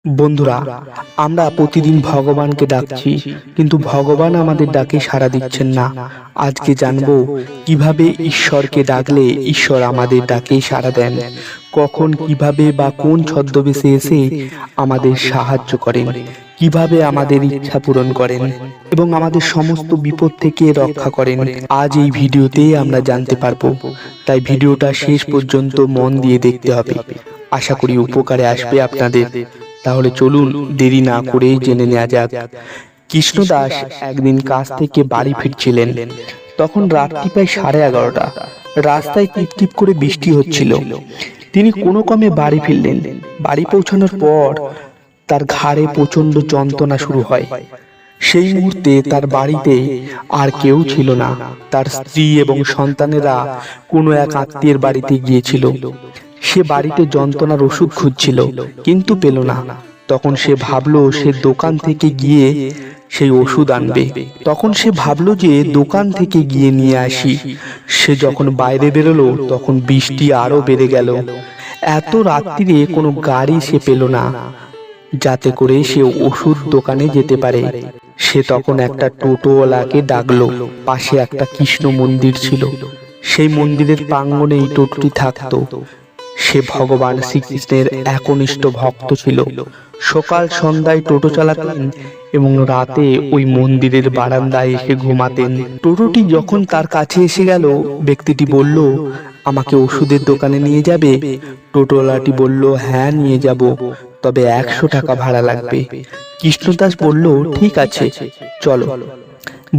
বন্ধুরা, আমরা প্রতিদিন ভগবানকে ডাকছি, কিন্তু ভগবান আমাদের ডাকে সাড়া দিচ্ছেন না। আজকে জানবো কিভাবে ঈশ্বরকে ডাকলে ঈশ্বর আমাদের ডাকে সাড়া দেন, কখন, কিভাবে বা কোন ছদ্মবেশে এসে আমাদের সাহায্য করেন, কিভাবে আমাদের ইচ্ছা পূরণ করেন এবং আমাদের সমস্ত বিপদ থেকে রক্ষা করেন। আজ এই ভিডিওতে আমরা জানতে পারবো, তাই ভিডিওটা শেষ পর্যন্ত মন দিয়ে দেখতে হবে। আশা করি উপকারে আসবে আপনাদের। তাহলে চলুন দেরি না করে জেনে নেওয়া যাক। কৃষ্ণদাস একদিন কাজ থেকে বাড়ি ফিরছিলেন। তখন রাত্রি প্রায় 11:30। রাস্তায় টিপ টিপ করে বৃষ্টি হচ্ছিল। তিনি কোনো ক্রমে বাড়ি ফিরলেন। বাড়ি পৌঁছানোর পর তার ঘাড়ে প্রচন্ড যন্ত্রণা শুরু হয়। সেই মুহূর্তে তার বাড়িতে আর কেউ ছিল না। তার স্ত্রী এবং সন্তানেরা কোনো এক আত্মীয়ের বাড়িতে গিয়েছিল। সে বাড়িতে যন্ত্রণার ওষুধ খুঁজছিল, কিন্তু পেল না। তখন সে ভাবলো সে দোকান থেকে গিয়ে সেই ওষুধ আনবে। তখন সে ভাবলো যে দোকান থেকে গিয়ে নিয়ে আসি। সে যখন বাইরে বেরোলো তখন বৃষ্টি আরো বেড়ে গেল। এত রাত্রিরে কোনো গাড়ি সে পেল না যাতে করে সে ওষুধ দোকানে যেতে পারে। সে তখন একটা টোটোওয়ালাকে ডাকলো। পাশে একটা কৃষ্ণ মন্দির ছিল। সেই মন্দিরের প্রাঙ্গণে এই টোটোটি থাকতো। সে ভগবান শ্রীকৃষ্ণের একনিষ্ঠ ভক্ত ছিল। সকাল সন্ধ্যায় টোটো চালাতেন এবং রাতে ওই মন্দিরের বারান্দায় এসে ঘুমাতেন। টোটোটি যখন তার কাছে এসে গেল, ব্যক্তিটি বলল, আমাকে ওষুধের দোকানে নিয়ে যাবে? টোটোওয়ালাটি বলল, হ্যাঁ নিয়ে যাব, তবে 100 টাকা ভাড়া লাগবে। কৃষ্ণদাস বলল, ঠিক আছে, চলো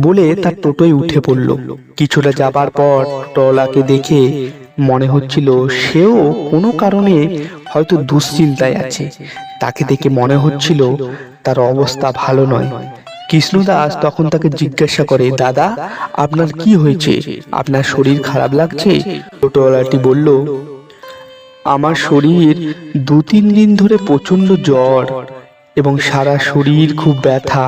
বলে তার টোটোয় উঠে পড়ল। কিছুটা যাবার পর টোটোওয়ালাকে দেখে মনে হচ্ছিল সেও কোনো কারণে হয়তো দুশ্চিন্তায় আছে। তাকে দেখে মনে হচ্ছিল তার অবস্থা ভালো নয়। কৃষ্ণদাস তখন তাকে জিজ্ঞাসা করে, দাদা, আপনার কি হয়েছে? আপনার শরীর খারাপ লাগছে? টোটোওয়ালাটি বলল, আমার শরীর 2-3 দিন ধরে প্রচন্ড জ্বর এবং সারা শরীর খুব ব্যথা,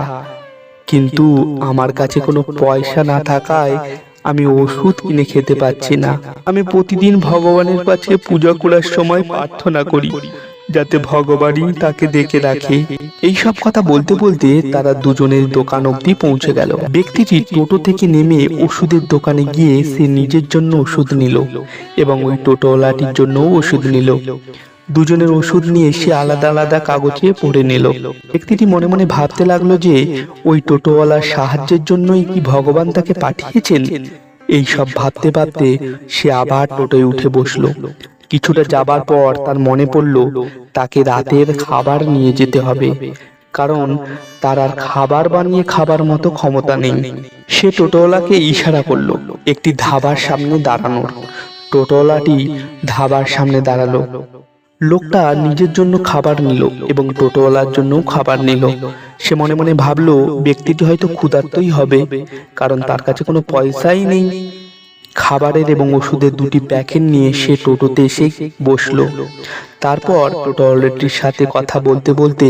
কিন্তু আমার কাছে কোনো পয়সা না থাকায় আমি ওষুধ কিনে খেতে পাচ্ছি না। আমি প্রতিদিন ভগবানের কাছে পূজা করার সময় প্রার্থনা করি যাতে ভগবানই তাকে দেখে রাখে। এই সব কথা বলতে বলতে তারা দুজনের দোকান অবধি পৌঁছে গেল। ব্যক্তিটি টোটো থেকে নেমে ওষুধের দোকানে গিয়ে সে নিজের জন্য ওষুধ নিল এবং ওই টোটোওয়ালাটির জন্য ওষুধ নিল। দুজনের ওষুধ নিয়ে সে আলাদা আলাদা কাগজে পড়ে নিল। ব্যক্তিটি মনে মনে ভাবতে লাগলো যে ওই টোটোওয়ালার সাহায্যের জন্যই কি ভগবান তাকে পাঠিয়েছেন। এই সব ভাবতে ভাবতে সে আবার টোটোয় উঠে বসলো। কিছুটা যাবার পর তার মনে পড়ল তাকে রাতের খাবার নিয়ে যেতে হবে, কারণ তার আর খাবার বানিয়ে খাবার মতো ক্ষমতা নেই। সে টোটোওয়ালাকে ইশারা করলো একটি ধাবার সামনে দাঁড়ানোর। টোটোওয়ালাটি ধাবার সামনে দাঁড়ালো। লোকটা নিজের জন্য খাবার নিল এবং টোটোওয়ালার জন্য খাবার নিল। সে মনে মনে ভাবলো ব্যক্তিটি হয়তো ক্ষুধার্তই হবে, কারণ তার কাছে কোনো পয়সাই নেই। খাবারের এবং ওষুধের 2টি প্যাকেট নিয়ে সে টোটোতে এসে বসলো। তারপর টোটোওয়ালাটির সাথে কথা বলতে বলতে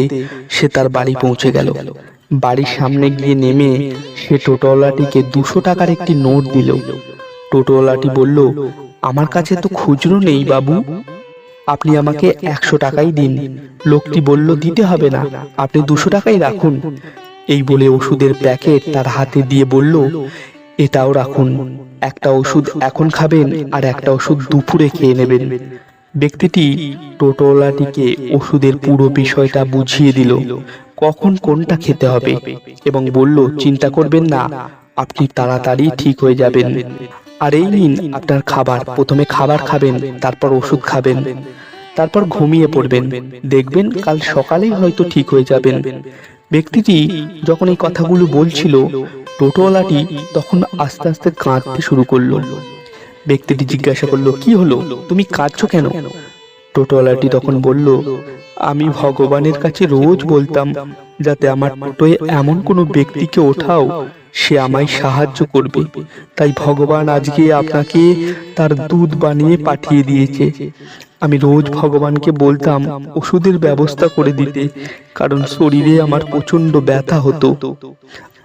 সে তার বাড়ি পৌঁছে গেল। বাড়ির সামনে গিয়ে নেমে সে টোটোওয়ালাটিকে 200 টাকার একটি নোট দিল। টোটোওয়ালাটি বলল, আমার কাছে তো খুচরো নেই বাবু, আপনি আমাকে 100 টাকাই দিন। লোকটি বলল, দিতে হবে না, আপনি 200 টাকাই রাখুন। এই বলে ওষুধের প্যাকেট তার হাতে দিয়ে বলল, এটাও রাখুন, একটা ওষুধ এখন খাবেন আর একটা ওষুধ দুপুরে খেয়ে নেবেন। ব্যক্তিটি টোটোওয়ালাটিকে ওষুধের পুরো বিষয়টা বুঝিয়ে দিল, কখন কোনটা খেতে হবে, এবং বলল, চিন্তা করবেন না, আপনি তাড়াতাড়ি ঠিক হয়ে যাবেন। আর এই নিন আপনার খাবার, প্রথমে খাবার খাবেন, তারপর ওষুধ খাবেন, তারপর ঘুমিয়ে পড়বেন, দেখবেন কাল সকালেই হয়তো ঠিক হয়ে যাবেন। ব্যক্তিটি যখন এই কথাগুলো বলছিল, টোটোওয়ালাটি তখন আস্তে আস্তে কাঁদতে শুরু করলো। ব্যক্তিটি জিজ্ঞাসা করলো, কি হলো, তুমি কাঁদছো কেন? টোটোওয়ালাটি তখন বলল, আমি ভগবানের কাছে রোজ বলতাম যাতে আমার টোটোয় এমন কোনো ব্যক্তিকে ওঠাও সে আমায় সাহায্য করবে, তাই ভগবান আজকে আপনাকে তার দুধ বানিয়ে পাঠিয়ে দিয়েছে। আমি রোজ ভগবানকে বলতাম ওষুধের ব্যবস্থা করে দিতে, কারণ শরীরে আমার প্রচন্ড ব্যথা হতো,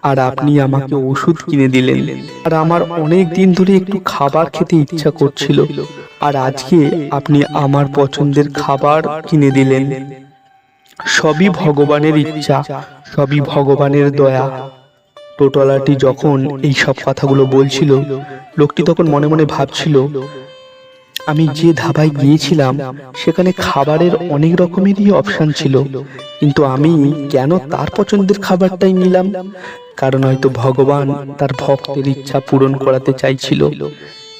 আর আপনি আমাকে ওষুধ কিনে দিলেন। আর আমার অনেক দিন ধরে একটু খাবার খেতে ইচ্ছা করছিল, আর আজকে আপনি আমার পছন্দের খাবার কিনে দিলেন। সবই ভগবানের ইচ্ছা, সবই ভগবানের দয়া। টোটলাটি যখন এই সব কথাগুলো বলছিল, লোকটি তখন মনে মনে ভাবছিল, আমি যে ধাবায় গিয়েছিলাম সেখানে খাবারের অনেক রকমেরই অপশন ছিল, কিন্তু আমি কেন তার পছন্দের খাবারটাই নিলাম? কারণ হয়তো ভগবান তার ভক্তের ইচ্ছা পূরণ করাতে চাইছিল।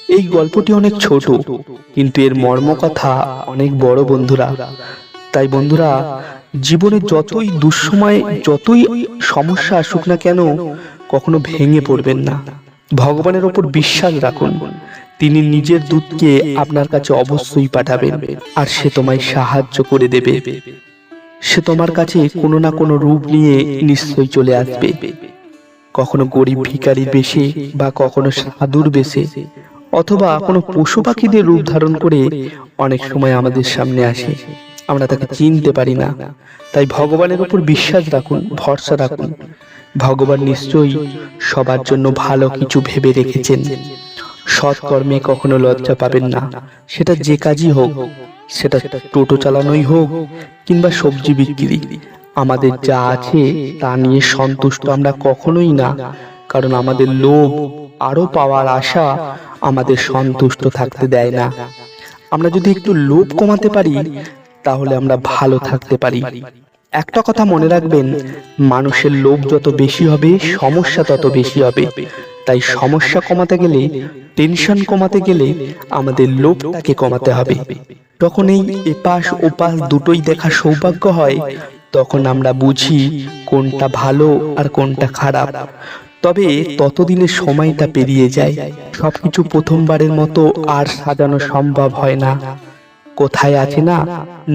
এই গল্পটি অনেক ছোট, কিন্তু এর মর্মকথা অনেক বড় বন্ধুরা। তাই বন্ধুরা, জীবনে যতই দুঃসময়, যতই সমস্যা আসুক না কেন, কখনো ভেঙে পড়বেন না। ভগবানের ওপর বিশ্বাস রাখুন। তিনি নিজের দূতকে আপনার কাছে অবশ্যই পাঠাবেন, আর সে তোমায় সাহায্য করে দেবে। সে তোমার কাছে কোনো না কোনো রূপ নিয়ে নিশ্চয়ই চলে আসবে, কখনো গরিব ভিখারির বেশে, বা কখনো সাধুর বেশে, অথবা কোনো পশু পাখিদের রূপ ধারণ করে অনেক সময় আমাদের সামনে আসে। আমরা তাকে চিনতে পারি না। তাই ভগবানের উপর বিশ্বাস রাখুন, ভরসা রাখুন। ভগবান নিশ্চয়ই সবার জন্য ভালো কিছু ভেবে রেখেছেন। সৎকর্মে কখনো লজ্জা পাবেন না, সেটা যে কাজই হোক, সেটা টোটো চালানোই হোক কিংবা সবজি বিক্রি। আমাদের যা আছে তা নিয়ে সন্তুষ্ট আমরা কখনোই না, কারণ আমাদের লোভ, আরো পাওয়ার আশা আমাদের সন্তুষ্ট থাকতে দেয় না। আমরা যদি একটু লোভ কমাতে পারি, তাহলে আমরা ভালো থাকতে পারি। একটা কথা মনে রাখবেন, মানুষের লোভ যত বেশি হবে, সমস্যা তত বেশি হবে। তাই সমস্যা কমাতে গেলে, টেনশন কমাতে গেলে আমাদের লোভটাকে কমাতে হবে। তখন এই এপাশ ওপাশ দুটোই দেখা সৌভাগ্য হয়। তখন আমরা বুঝি কোনটা ভালো আর কোনটা খারাপ। তবে ততদিনে সময়টা পেরিয়ে যায়। সবকিছু প্রথমবারের মতো আর সাজানো সম্ভব হয় না। কোথায় আছে না,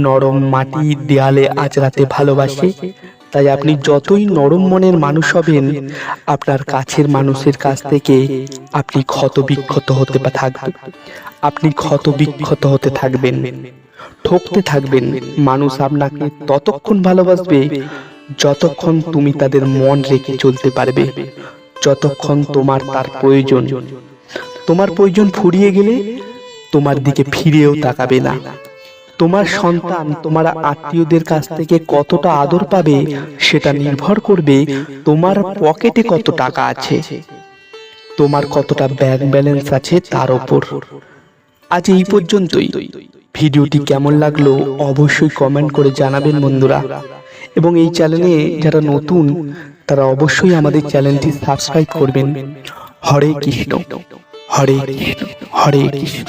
নরম মাটি দেয়ালে আঁচড়াতে ভালোবাসে। তাই আপনি যতই নরম মনের মানুষ হবেন, আপনার কাছের মানুষের কাছ থেকে আপনি ক্ষত বিক্ষত হতে থাকবেন। আপনি ক্ষত বিক্ষত হতে থাকবেন, ঠকতে থাকবেন। মানুষ আপনাকে ততক্ষণ ভালোবাসবে যতক্ষণ তুমি তাদের মন রেখে চলতে পারবে, যতক্ষণ তোমার তার প্রয়োজন। তোমার প্রয়োজন ফুরিয়ে গেলে তোমার দিকে ফিরেও তাকাবে না। তোমার সন্তান তোমার আত্মীয়দের কাছ থেকে কতটা আদর পাবে, সেটা নির্ভর করবে তোমার পকেটে কত টাকা আছে, তোমার কতটা ব্যাংক ব্যালেন্স আছে তার উপর। আজ এই পর্যন্তই। ভিডিওটি কেমন লাগলো অবশ্যই কমেন্ট করে জানাবেন বন্ধুরা। এবং এই চ্যানেলে যারা নতুন, তারা অবশ্যই আমাদের চ্যানেলটি সাবস্ক্রাইব করবেন। হরে কৃষ্ণ, হরে কৃষ্ণ, হরে কৃষ্ণ।